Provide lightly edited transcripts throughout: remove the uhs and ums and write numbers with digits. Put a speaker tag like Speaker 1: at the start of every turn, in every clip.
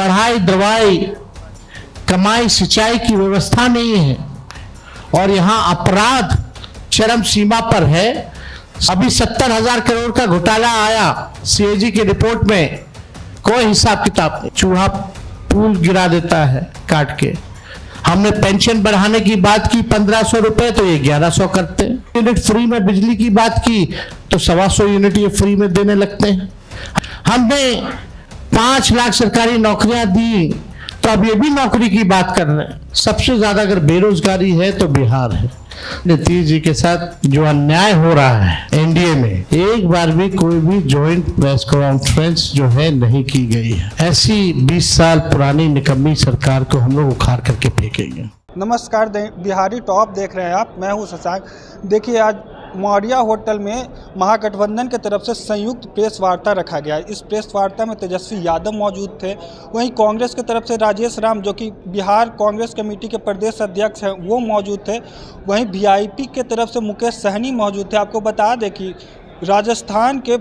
Speaker 1: पढ़ाई, दवाई, कमाई, सिंचाई की व्यवस्था नहीं है और यहाँ अपराध चरम सीमा पर है। अभी 70,000 करोड़ का घोटाला आया सीएजी की रिपोर्ट में, कोई हिसाब किताब नहीं। चूहा पुल गिरा देता है काट के। हमने पेंशन बढ़ाने की बात की 1500 रुपए, तो ये 1100 करते हैं। यूनिट फ्री में बिजली की बात की तो 125 यूनिट ये फ्री में देने लगते हैं। हमने 5 लाख सरकारी नौकरियां दी, तो अब ये भी नौकरी की बात कर रहे हैं। सबसे ज्यादा अगर बेरोजगारी है तो बिहार है। नीतीश जी के साथ जो अन्याय हो रहा है एनडीए में, एक बार भी कोई भी जॉइंट प्रेस कॉन्फ्रेंस जो है नहीं की गई है। ऐसी 20 साल पुरानी निकम्मी सरकार को हम लोग उखाड़ करके फेंकेंगे।
Speaker 2: नमस्कार, बिहारी टॉप देख रहे हैं आप, मैं हूं शशांक। देखिए, आज मौर्या होटल में महागठबंधन की तरफ से संयुक्त प्रेस वार्ता रखा गया है। इस प्रेस वार्ता में तेजस्वी यादव मौजूद थे, वहीं कांग्रेस की तरफ से राजेश राम, जो कि बिहार कांग्रेस कमेटी के प्रदेश अध्यक्ष हैं, वो मौजूद थे। वहीं वीआईपी की तरफ से मुकेश सहनी मौजूद थे। आपको बता दें कि राजस्थान के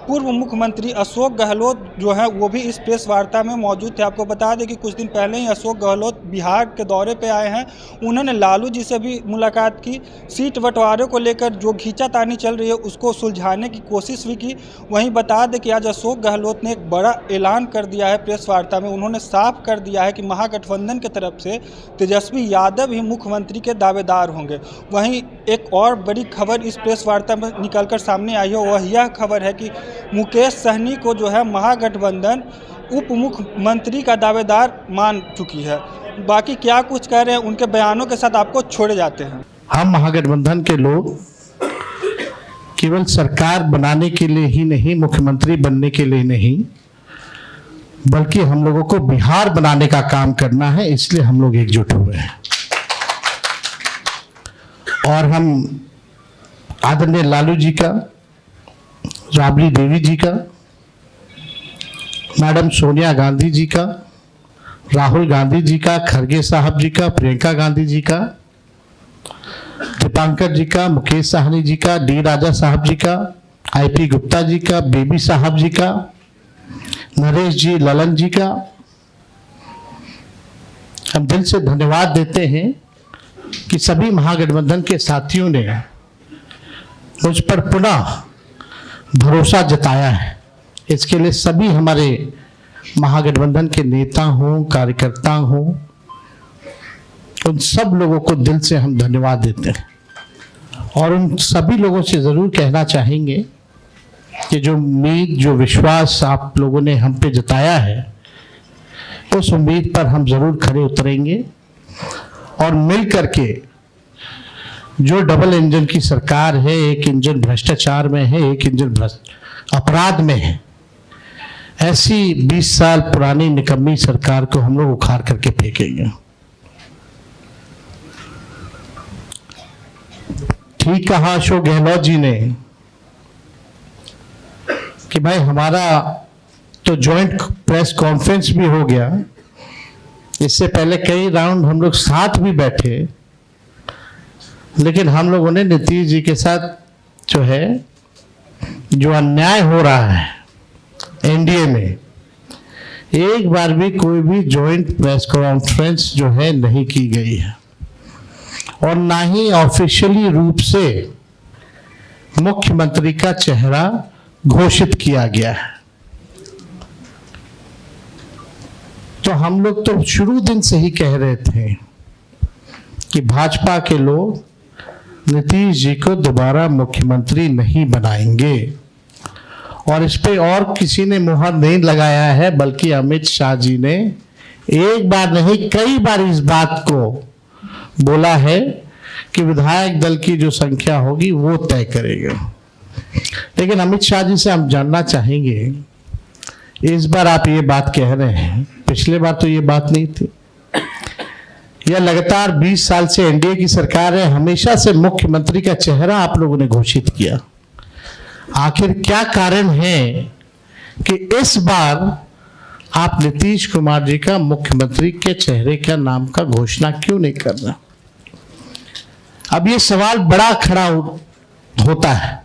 Speaker 2: पूर्व मुख्यमंत्री अशोक गहलोत जो है वो भी इस प्रेस वार्ता में मौजूद थे। आपको बता दें कि कुछ दिन पहले ही अशोक गहलोत बिहार के दौरे पे आए हैं। उन्होंने लालू जी से भी मुलाकात की। सीट बंटवारे को लेकर जो खींचातानी चल रही है उसको सुलझाने की कोशिश भी की। वहीं बता दें कि आज अशोक गहलोत ने एक बड़ा ऐलान कर दिया है प्रेस वार्ता में। उन्होंने साफ कर दिया है कि महागठबंधन की तरफ से तेजस्वी यादव ही मुख्यमंत्री के दावेदार होंगे। वहीं एक और बड़ी खबर इस प्रेस वार्ता में निकल कर सामने आई है, वह यह खबर है कि मुकेश सहनी को जो है महागठबंधन उप मुख्यमंत्री का दावेदार मान चुकी है। बाकी क्या कुछ कह रहे हैं उनके बयानों के साथ आपको छोड़े जाते हैं।
Speaker 1: हम महागठबंधन के लोग केवल सरकार बनाने के लिए ही नहीं, मुख्यमंत्री बनने के लिए नहीं, बल्कि हम लोगों को बिहार बनाने का काम करना है, इसलिए हम लोग एकजुट हुए हैं। और हम आदरणीय लालू जी का, राबड़ी देवी जी का, मैडम सोनिया गांधी जी का, राहुल गांधी जी का, खरगे साहब जी का, प्रियंका गांधी जी का, दीपांकर जी का, मुकेश सहनी जी का, डी राजा साहब जी का, आईपी गुप्ता जी का, बेबी साहब जी का, नरेश जी, ललन जी का हम दिल से धन्यवाद देते हैं कि सभी महागठबंधन के साथियों ने मुझ पर पुनः भरोसा जताया है। इसके लिए सभी हमारे महागठबंधन के नेता हों, कार्यकर्ता हों, उन सब लोगों को दिल से हम धन्यवाद देते हैं। और उन सभी लोगों से ज़रूर कहना चाहेंगे कि जो उम्मीद, जो विश्वास आप लोगों ने हम पे जताया है, उस उम्मीद पर हम ज़रूर खरे उतरेंगे और मिल करके जो डबल इंजन की सरकार है, एक इंजन भ्रष्टाचार में है, एक इंजन अपराध में है, ऐसी 20 साल पुरानी निकम्मी सरकार को हम लोग उखाड़ करके फेंकेंगे। ठीक कहा अशोक गहलोत जी ने कि भाई हमारा तो जॉइंट प्रेस कॉन्फ्रेंस भी हो गया, इससे पहले कई राउंड हम लोग साथ भी बैठे, लेकिन हम लोगों ने नीतीश जी के साथ जो है, जो अन्याय हो रहा है एनडीए में, एक बार भी कोई भी जॉइंट प्रेस कॉन्फ्रेंस जो है नहीं की गई है और ना ही ऑफिशियली रूप से मुख्यमंत्री का चेहरा घोषित किया गया है। तो हम लोग तो शुरू दिन से ही कह रहे थे कि भाजपा के लोग नीतीश जी को दोबारा मुख्यमंत्री नहीं बनाएंगे, और इस पे और किसी ने मुहर नहीं लगाया है, बल्कि अमित शाह जी ने एक बार नहीं कई बार इस बात को बोला है कि विधायक दल की जो संख्या होगी वो तय करेगा। लेकिन अमित शाह जी से हम जानना चाहेंगे, इस बार आप ये बात कह रहे हैं, पिछले बार तो ये बात नहीं थी। यह लगातार 20 साल से एनडीए की सरकार है, हमेशा से मुख्यमंत्री का चेहरा आप लोगों ने घोषित किया। आखिर क्या कारण है कि इस बार आप नीतीश कुमार जी का मुख्यमंत्री के चेहरे का नाम का घोषणा क्यों नहीं कर रहे? अब ये सवाल बड़ा खड़ा होता है।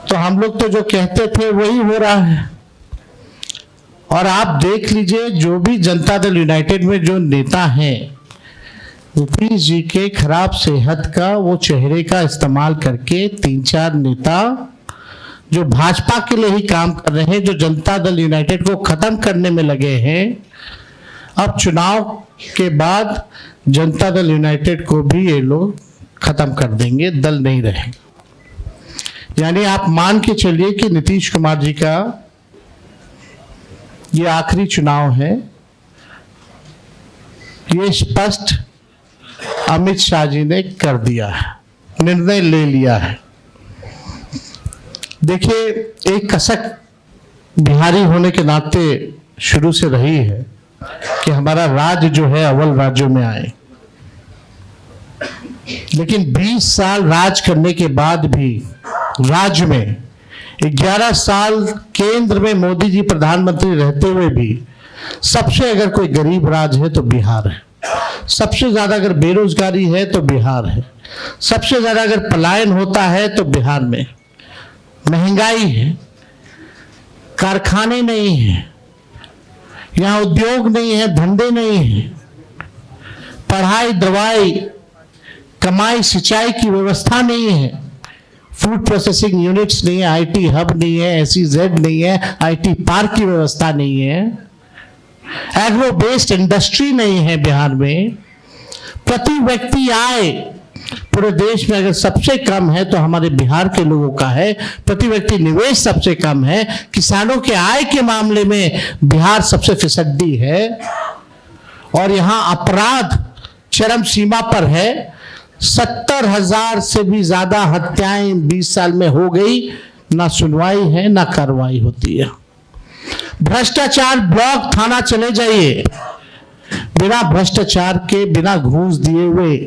Speaker 1: तो हम लोग तो जो कहते थे वही हो रहा है, और आप देख लीजिए जो भी जनता दल यूनाइटेड में जो नेता हैं, नीतीश जी के खराब सेहत का वो चेहरे का इस्तेमाल करके 3-4 नेता जो भाजपा के लिए ही काम कर रहे हैं, जो जनता दल यूनाइटेड को खत्म करने में लगे हैं, अब चुनाव के बाद जनता दल यूनाइटेड को भी ये लोग खत्म कर देंगे, दल नहीं रहेगा। यानी आप मान के चलिए कि नीतीश कुमार जी का ये आखिरी चुनाव है। ये स्पष्ट अमित शाह जी ने कर दिया है, निर्णय ले लिया है। देखिए, एक कसक बिहारी होने के नाते शुरू से रही है कि हमारा राज्य जो है अव्वल राज्यों में आए, लेकिन 20 साल राज करने के बाद भी राज्य में 11 साल केंद्र में मोदी जी प्रधानमंत्री रहते हुए भी सबसे अगर कोई गरीब राज्य है तो बिहार है, सबसे ज्यादा अगर बेरोजगारी है तो बिहार है, सबसे ज्यादा अगर पलायन होता है तो बिहार में, महंगाई है, कारखाने नहीं है, यहाँ उद्योग नहीं है, धंधे नहीं है, पढ़ाई दवाई कमाई सिंचाई की व्यवस्था नहीं है, फूड प्रोसेसिंग यूनिट्स नहीं है, आईटी हब नहीं है, SEZ नहीं है, आईटी पार्क की व्यवस्था नहीं है, एग्रो बेस्ड इंडस्ट्री नहीं है बिहार में। प्रति व्यक्ति आय पूरे देश में अगर सबसे कम है तो हमारे बिहार के लोगों का है। प्रति व्यक्ति निवेश सबसे कम है। किसानों के आय के मामले में बिहार सबसे फिसड्डी है और यहाँ अपराध चरम सीमा पर है। 70,000 से भी ज्यादा हत्याएं 20 साल में हो गई, ना सुनवाई है ना कार्रवाई होती है। भ्रष्टाचार ब्लॉक थाना चले जाइए, बिना भ्रष्टाचार के, बिना घूस दिए हुए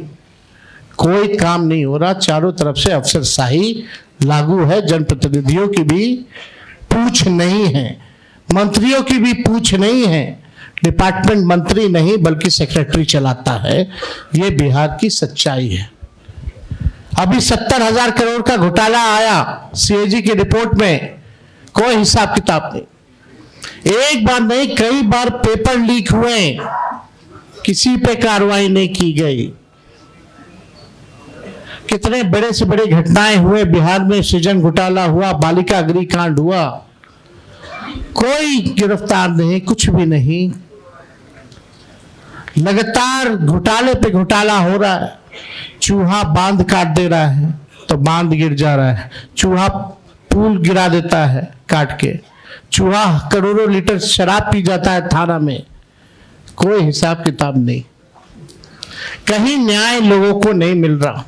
Speaker 1: कोई काम नहीं हो रहा। चारों तरफ से अफसरशाही लागू है। जनप्रतिनिधियों की भी पूछ नहीं है, मंत्रियों की भी पूछ नहीं है। डिपार्टमेंट मंत्री नहीं बल्कि सेक्रेटरी चलाता है। ये बिहार की सच्चाई है। अभी 70,000 करोड़ का घोटाला आया CAG की रिपोर्ट में, कोई हिसाब किताब नहीं। एक बार नहीं कई बार पेपर लीक हुए, किसी पे कार्रवाई नहीं की गई। कितने बड़े से बड़े घटनाएं हुए बिहार में, सृजन घोटाला हुआ, बालिका गृहकांड हुआ, कोई गिरफ्तार नहीं, कुछ भी नहीं। लगातार घोटाले पे घोटाला हो रहा है। चूहा बांध काट दे रहा है तो बांध गिर जा रहा है, चूहा पुल गिरा देता है काट के, चूहा करोड़ों लीटर शराब पी जाता है थाना में, कोई हिसाब किताब नहीं। कहीं न्याय लोगों को नहीं मिल रहा।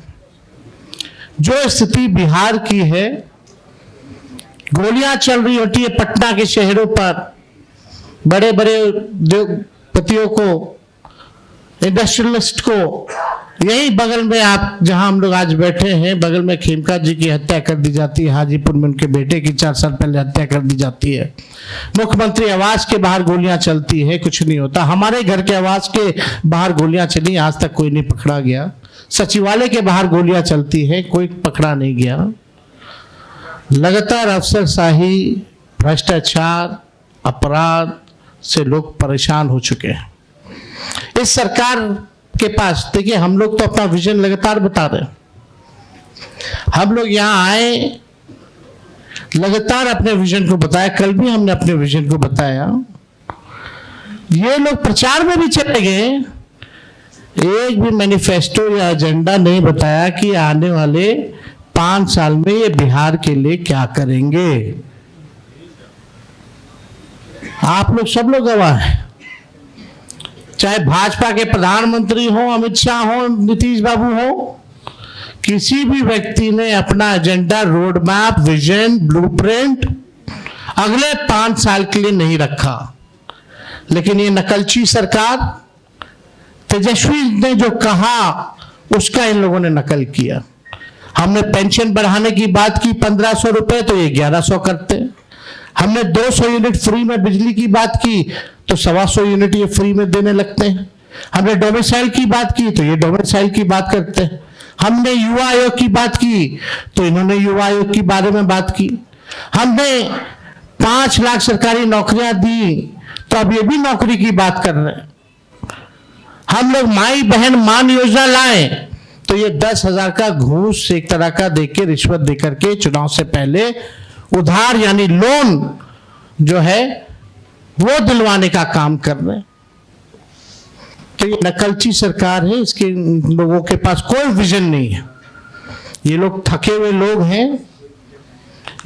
Speaker 1: जो स्थिति बिहार की है, गोलियां चल रही होती है पटना के शहरों पर, बड़े बड़े उद्योगपतियों को, इंडस्ट्रियलिस्ट को। यही बगल में आप जहां हम लोग आज बैठे हैं, बगल में खेमका जी की हत्या कर दी जाती है, हाजीपुर में उनके बेटे की 4 साल पहले हत्या कर दी जाती है। मुख्यमंत्री आवास के बाहर गोलियां चलती है, कुछ नहीं होता। हमारे घर के आवास के बाहर गोलियां चली, आज तक कोई नहीं पकड़ा गया। सचिवालय के बाहर गोलियां चलती है, कोई पकड़ा नहीं गया। लगातार अफसरशाही, भ्रष्टाचार, अपराध से लोग परेशान हो चुके हैं। इस सरकार के पास देखिए, हम लोग तो अपना विजन लगातार बता रहे हैं। हम लोग यहाँ आए, लगातार अपने विजन को बताया। कल भी हमने अपने विजन को बताया। ये लोग प्रचार में भी चले गए, एक भी मैनिफेस्टो या एजेंडा नहीं बताया कि आने वाले 5 साल में ये बिहार के लिए क्या करेंगे। आप लोग सब लोग गवाह हैं, चाहे भाजपा के प्रधानमंत्री हो, अमित शाह हो, नीतीश बाबू हो, किसी भी व्यक्ति ने अपना agenda, road map, vision, blueprint अगले 5 साल के लिए नहीं रखा। लेकिन ये नकलची सरकार, तेजस्वी ने जो कहा उसका इन लोगों ने नकल किया। हमने पेंशन बढ़ाने की बात की 1500 रुपए, तो ये 1100 करते। हमने 200 यूनिट फ्री में बिजली की बात की तो 125 यूनिट ये फ्री में देने लगते हैं। हमने डोमिसाइल की बात की तो ये डोमिसाइल की बात करते हैं। हमने युवा आयोग की बात की तो इन्होंने युवा आयोग के बारे में बात की। हमने 5 लाख सरकारी नौकरियां दी तो अब ये भी नौकरी की बात कर रहे हैं। हम लोग माई बहन मान योजना लाए तो ये 10,000 का घूस एक तरह का देके रिश्वत देकर के चुनाव से पहले उधार यानी लोन जो है वो दिलवाने का काम कर रहे हैं। तो ये नकलची सरकार है, इसके लोगों के पास कोई विजन नहीं है। ये लोग थके हुए लोग हैं।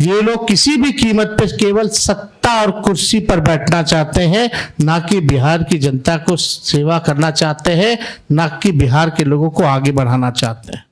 Speaker 1: ये लोग किसी भी कीमत पर केवल सत्ता और कुर्सी पर बैठना चाहते हैं, ना कि बिहार की जनता को सेवा करना चाहते हैं, ना कि बिहार के लोगों को आगे बढ़ाना चाहते हैं।